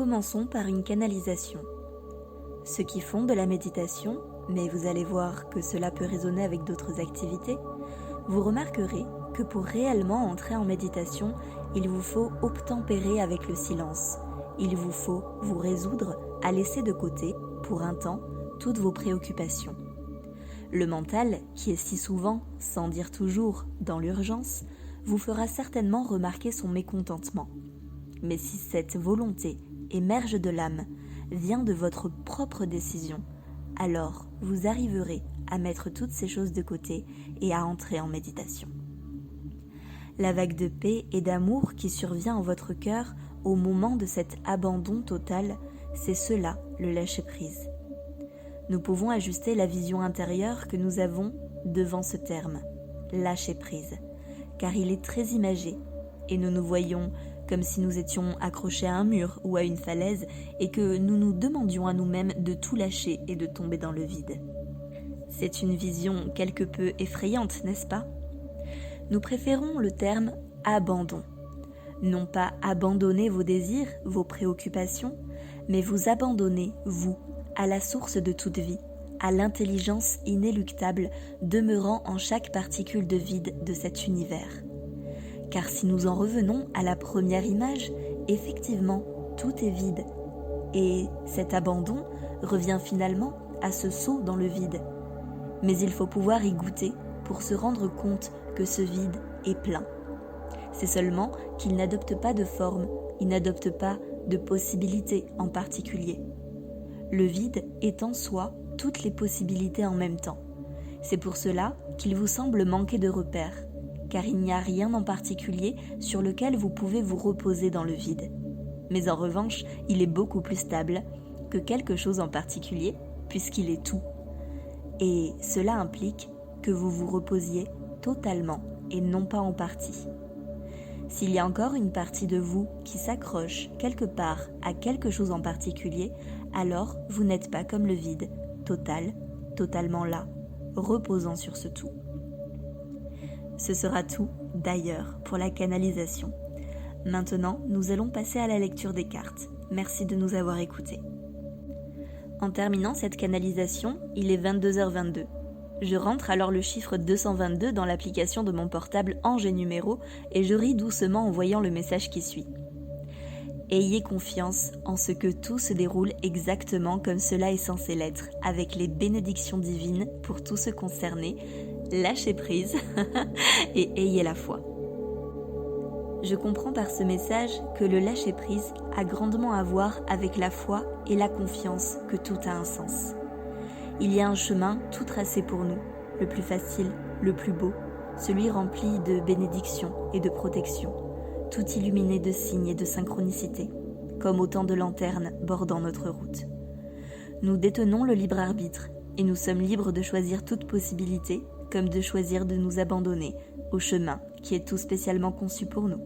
Commençons par une canalisation. Ceux qui font de la méditation, mais vous allez voir que cela peut résonner avec d'autres activités, vous remarquerez que pour réellement entrer en méditation, il vous faut obtempérer avec le silence. Il vous faut vous résoudre à laisser de côté, pour un temps, toutes vos préoccupations. Le mental, qui est si souvent, sans dire toujours, dans l'urgence, vous fera certainement remarquer son mécontentement. Mais si cette volonté émerge de l'âme, vient de votre propre décision, alors vous arriverez à mettre toutes ces choses de côté et à entrer en méditation. La vague de paix et d'amour qui survient en votre cœur au moment de cet abandon total, c'est cela le lâcher-prise. Nous pouvons ajuster la vision intérieure que nous avons devant ce terme, lâcher-prise, car il est très imagé et nous nous voyons comme si nous étions accrochés à un mur ou à une falaise et que nous nous demandions à nous-mêmes de tout lâcher et de tomber dans le vide. C'est une vision quelque peu effrayante, n'est-ce pas ? Nous préférons le terme « abandon ». Non pas abandonner vos désirs, vos préoccupations, mais vous abandonner, vous, à la source de toute vie, à l'intelligence inéluctable demeurant en chaque particule de vide de cet univers. Car si nous en revenons à la première image, effectivement, tout est vide. Et cet abandon revient finalement à ce saut dans le vide. Mais il faut pouvoir y goûter pour se rendre compte que ce vide est plein. C'est seulement qu'il n'adopte pas de forme, il n'adopte pas de possibilité en particulier. Le vide est en soi toutes les possibilités en même temps. C'est pour cela qu'il vous semble manquer de repères, car il n'y a rien en particulier sur lequel vous pouvez vous reposer dans le vide. Mais en revanche, il est beaucoup plus stable que quelque chose en particulier, puisqu'il est tout. Et cela implique que vous vous reposiez totalement et non pas en partie. S'il y a encore une partie de vous qui s'accroche quelque part à quelque chose en particulier, alors vous n'êtes pas comme le vide, totalement là, reposant sur ce tout. Ce sera tout, d'ailleurs, pour la canalisation. Maintenant, nous allons passer à la lecture des cartes. Merci de nous avoir écoutés. En terminant cette canalisation, il est 22h22. Je rentre alors le chiffre 222 dans l'application de mon portable Ange et numéro et je ris doucement en voyant le message qui suit. Ayez confiance en ce que tout se déroule exactement comme cela est censé l'être, avec les bénédictions divines pour tous ceux concernés. Lâchez prise et ayez la foi. Je comprends par ce message que le lâcher-prise a grandement à voir avec la foi et la confiance que tout a un sens. Il y a un chemin tout tracé pour nous, le plus facile, le plus beau, celui rempli de bénédictions et de protections, tout illuminé de signes et de synchronicité, comme autant de lanternes bordant notre route. Nous détenons le libre arbitre et nous sommes libres de choisir toute possibilité, comme de choisir de nous abandonner au chemin qui est tout spécialement conçu pour nous.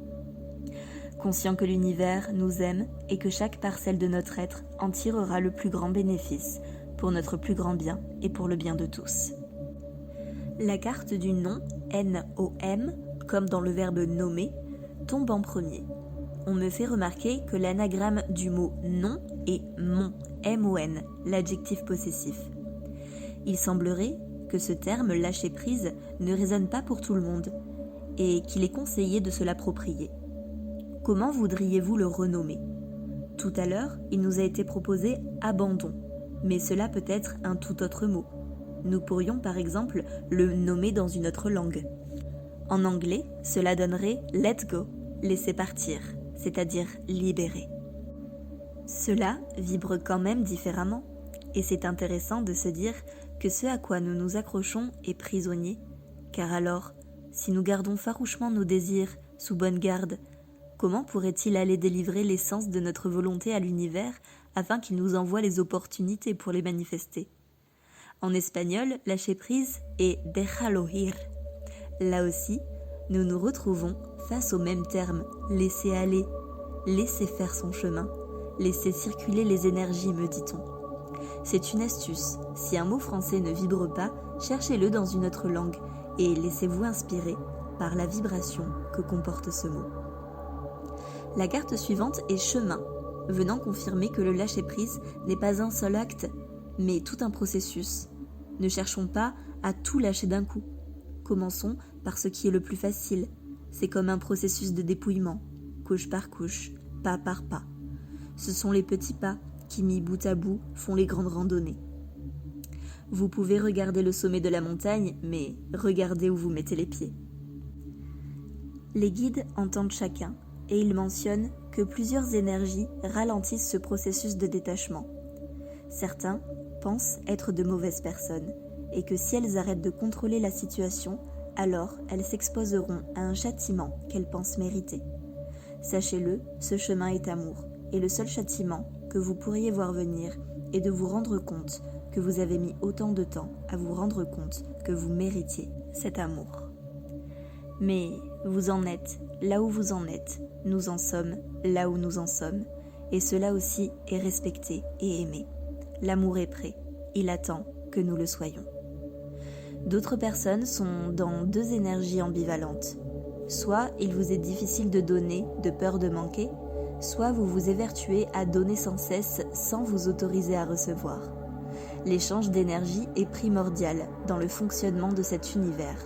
Conscient que l'univers nous aime et que chaque parcelle de notre être en tirera le plus grand bénéfice pour notre plus grand bien et pour le bien de tous. La carte du nom, N-O-M, comme dans le verbe nommer, tombe en premier. On me fait remarquer que l'anagramme du mot non est mon, M-O-N, l'adjectif possessif. Il semblerait que ce terme lâcher prise ne résonne pas pour tout le monde et qu'il est conseillé de se l'approprier. Comment voudriez-vous le renommer ? Tout à l'heure, il nous a été proposé abandon, mais cela peut être un tout autre mot. Nous pourrions par exemple le nommer dans une autre langue. En anglais, cela donnerait let go, laisser partir, c'est-à-dire libérer. Cela vibre quand même différemment, et c'est intéressant de se dire que ce à quoi nous nous accrochons est prisonnier, car alors, si nous gardons farouchement nos désirs sous bonne garde, comment pourrait-il aller délivrer l'essence de notre volonté à l'univers afin qu'il nous envoie les opportunités pour les manifester ? En espagnol, lâcher prise est déjalo ir. Là aussi, nous nous retrouvons face au même terme, laisser aller, laisser faire son chemin, laisser circuler les énergies, me dit-on. C'est une astuce, si un mot français ne vibre pas, cherchez-le dans une autre langue et laissez-vous inspirer par la vibration que comporte ce mot. La carte suivante est chemin, venant confirmer que le lâcher-prise n'est pas un seul acte, mais tout un processus. Ne cherchons pas à tout lâcher d'un coup. Commençons par ce qui est le plus facile. C'est comme un processus de dépouillement, couche par couche, pas par pas. Ce sont les petits pas qui, mis bout à bout, font les grandes randonnées. Vous pouvez regarder le sommet de la montagne, mais regardez où vous mettez les pieds. Les guides entendent chacun, et ils mentionnent que plusieurs énergies ralentissent ce processus de détachement. Certains pensent être de mauvaises personnes, et que si elles arrêtent de contrôler la situation, alors elles s'exposeront à un châtiment qu'elles pensent mériter. Sachez-le, ce chemin est amour, et le seul châtiment que vous pourriez voir venir est de vous rendre compte que vous avez mis autant de temps à vous rendre compte que vous méritiez cet amour. Mais vous en êtes là où vous en êtes, nous en sommes là où nous en sommes, et cela aussi est respecté et aimé. L'amour est prêt, il attend que nous le soyons. D'autres personnes sont dans deux énergies ambivalentes. Soit il vous est difficile de donner de peur de manquer, soit vous vous évertuez à donner sans cesse sans vous autoriser à recevoir. L'échange d'énergie est primordial dans le fonctionnement de cet univers,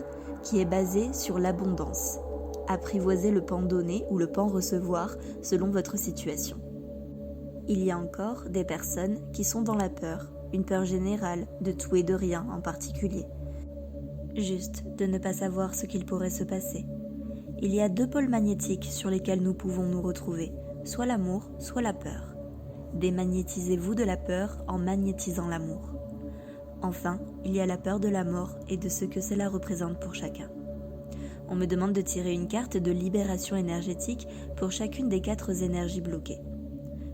qui est basé sur l'abondance. Apprivoisez le pan donner ou le pan recevoir selon votre situation. Il y a encore des personnes qui sont dans la peur, une peur générale de tout et de rien en particulier. Juste de ne pas savoir ce qu'il pourrait se passer. Il y a deux pôles magnétiques sur lesquels nous pouvons nous retrouver, soit l'amour, soit la peur. Démagnétisez-vous de la peur en magnétisant l'amour. Enfin, il y a la peur de la mort et de ce que cela représente pour chacun. On me demande de tirer une carte de libération énergétique pour chacune des 4 énergies bloquées.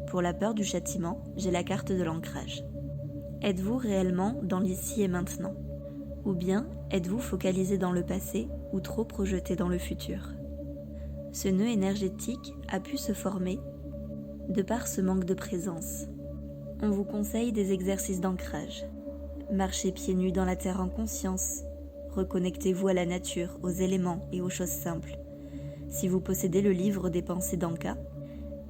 Pour la peur du châtiment, j'ai la carte de l'ancrage. Êtes-vous réellement dans l'ici et maintenant ? Ou bien êtes-vous focalisé dans le passé ou trop projeté dans le futur ? Ce nœud énergétique a pu se former de par ce manque de présence. On vous conseille des exercices d'ancrage. Marchez pieds nus dans la terre en conscience. Reconnectez-vous à la nature, aux éléments et aux choses simples. Si vous possédez le livre des pensées d'Anka,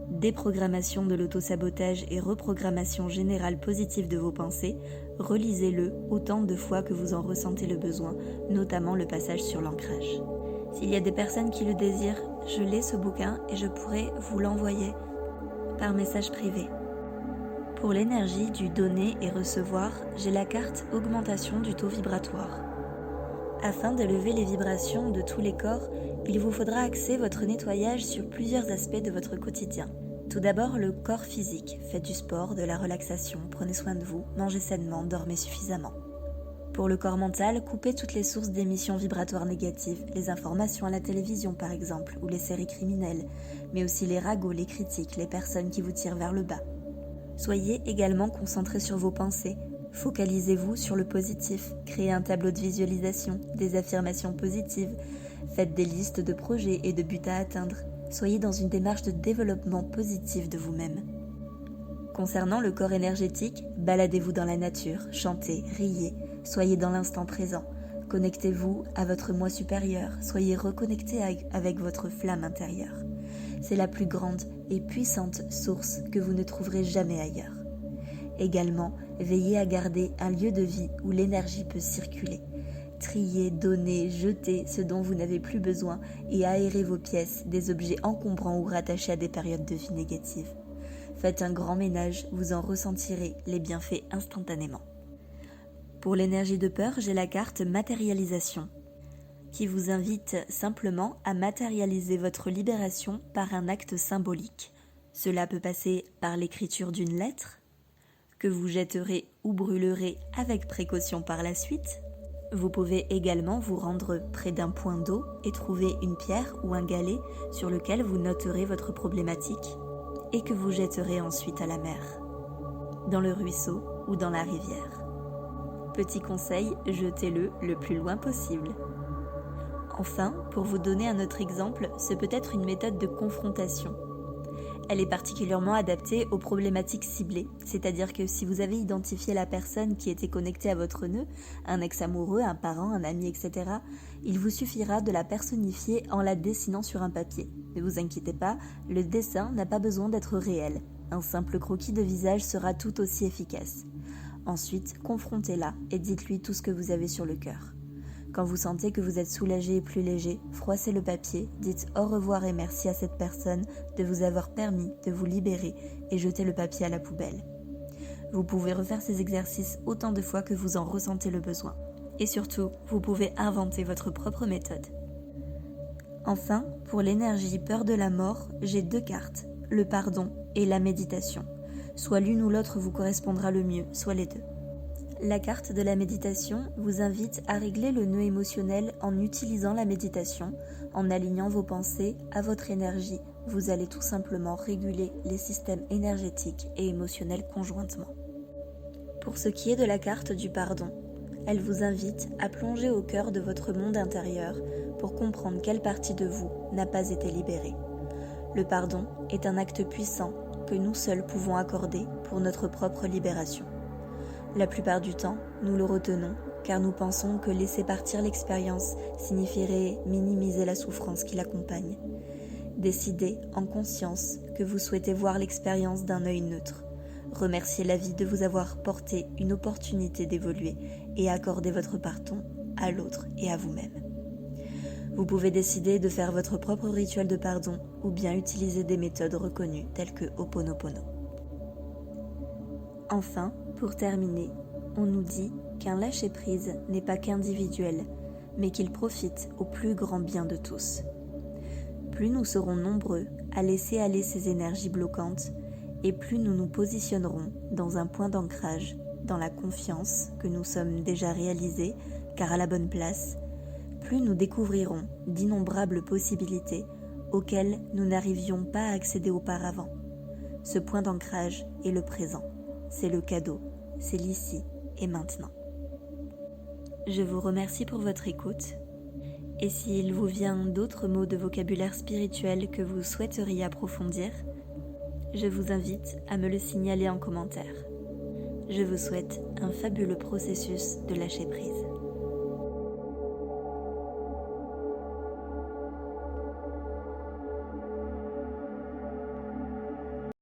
Déprogrammation de l'autosabotage et reprogrammation générale positive de vos pensées, relisez-le autant de fois que vous en ressentez le besoin, notamment le passage sur l'ancrage. S'il y a des personnes qui le désirent, je l'ai ce bouquin et je pourrai vous l'envoyer par message privé. Pour l'énergie du donner et recevoir, j'ai la carte augmentation du taux vibratoire. Afin d'élever les vibrations de tous les corps, il vous faudra axer votre nettoyage sur plusieurs aspects de votre quotidien. Tout d'abord, le corps physique. Faites du sport, de la relaxation, prenez soin de vous, mangez sainement, dormez suffisamment. Pour le corps mental, coupez toutes les sources d'émissions vibratoires négatives, les informations à la télévision par exemple, ou les séries criminelles, mais aussi les ragots, les critiques, les personnes qui vous tirent vers le bas. Soyez également concentrés sur vos pensées. Focalisez-vous sur le positif, créez un tableau de visualisation, des affirmations positives, faites des listes de projets et de buts à atteindre. Soyez dans une démarche de développement positif de vous-même. Concernant le corps énergétique, baladez-vous dans la nature, chantez, riez, soyez dans l'instant présent. Connectez-vous à votre moi supérieur, soyez reconnecté avec votre flamme intérieure. C'est la plus grande et puissante source que vous ne trouverez jamais ailleurs. Également, veillez à garder un lieu de vie où l'énergie peut circuler. Triez, donnez, jetez ce dont vous n'avez plus besoin et aérez vos pièces des objets encombrants ou rattachés à des périodes de vie négatives. Faites un grand ménage, vous en ressentirez les bienfaits instantanément. Pour l'énergie de peur, j'ai la carte matérialisation, qui vous invite simplement à matérialiser votre libération par un acte symbolique. Cela peut passer par l'écriture d'une lettre, que vous jetterez ou brûlerez avec précaution par la suite. Vous pouvez également vous rendre près d'un point d'eau et trouver une pierre ou un galet sur lequel vous noterez votre problématique et que vous jetterez ensuite à la mer, dans le ruisseau ou dans la rivière. Petit conseil, jetez-le le plus loin possible. Enfin, pour vous donner un autre exemple, ce peut être une méthode de confrontation. Elle est particulièrement adaptée aux problématiques ciblées, c'est-à-dire que si vous avez identifié la personne qui était connectée à votre nœud, un ex-amoureux, un parent, un ami, etc., il vous suffira de la personnifier en la dessinant sur un papier. Ne vous inquiétez pas, le dessin n'a pas besoin d'être réel. Un simple croquis de visage sera tout aussi efficace. Ensuite, confrontez-la et dites-lui tout ce que vous avez sur le cœur. Quand vous sentez que vous êtes soulagé et plus léger, froissez le papier, dites au revoir et merci à cette personne de vous avoir permis de vous libérer et jetez le papier à la poubelle. Vous pouvez refaire ces exercices autant de fois que vous en ressentez le besoin. Et surtout, vous pouvez inventer votre propre méthode. Enfin, pour l'énergie peur de la mort, j'ai 2 cartes, le pardon et la méditation. Soit l'une ou l'autre vous correspondra le mieux, soit les deux. La carte de la méditation vous invite à régler le nœud émotionnel en utilisant la méditation, en alignant vos pensées à votre énergie. Vous allez tout simplement réguler les systèmes énergétiques et émotionnels conjointement. Pour ce qui est de la carte du pardon, elle vous invite à plonger au cœur de votre monde intérieur pour comprendre quelle partie de vous n'a pas été libérée. Le pardon est un acte puissant que nous seuls pouvons accorder pour notre propre libération. La plupart du temps, nous le retenons car nous pensons que laisser partir l'expérience signifierait minimiser la souffrance qui l'accompagne. Décidez en conscience que vous souhaitez voir l'expérience d'un œil neutre. Remerciez la vie de vous avoir porté une opportunité d'évoluer et accorder votre pardon à l'autre et à vous-même. Vous pouvez décider de faire votre propre rituel de pardon ou bien utiliser des méthodes reconnues telles que Ho'oponopono. Enfin, pour terminer, on nous dit qu'un lâcher-prise n'est pas qu'individuel, mais qu'il profite au plus grand bien de tous. Plus nous serons nombreux à laisser aller ces énergies bloquantes, et plus nous nous positionnerons dans un point d'ancrage, dans la confiance que nous sommes déjà réalisés, car à la bonne place, plus nous découvrirons d'innombrables possibilités auxquelles nous n'arrivions pas à accéder auparavant. Ce point d'ancrage est le présent, c'est le cadeau, c'est l'ici et maintenant. Je vous remercie pour votre écoute, et s'il vous vient d'autres mots de vocabulaire spirituel que vous souhaiteriez approfondir, je vous invite à me le signaler en commentaire. Je vous souhaite un fabuleux processus de lâcher prise.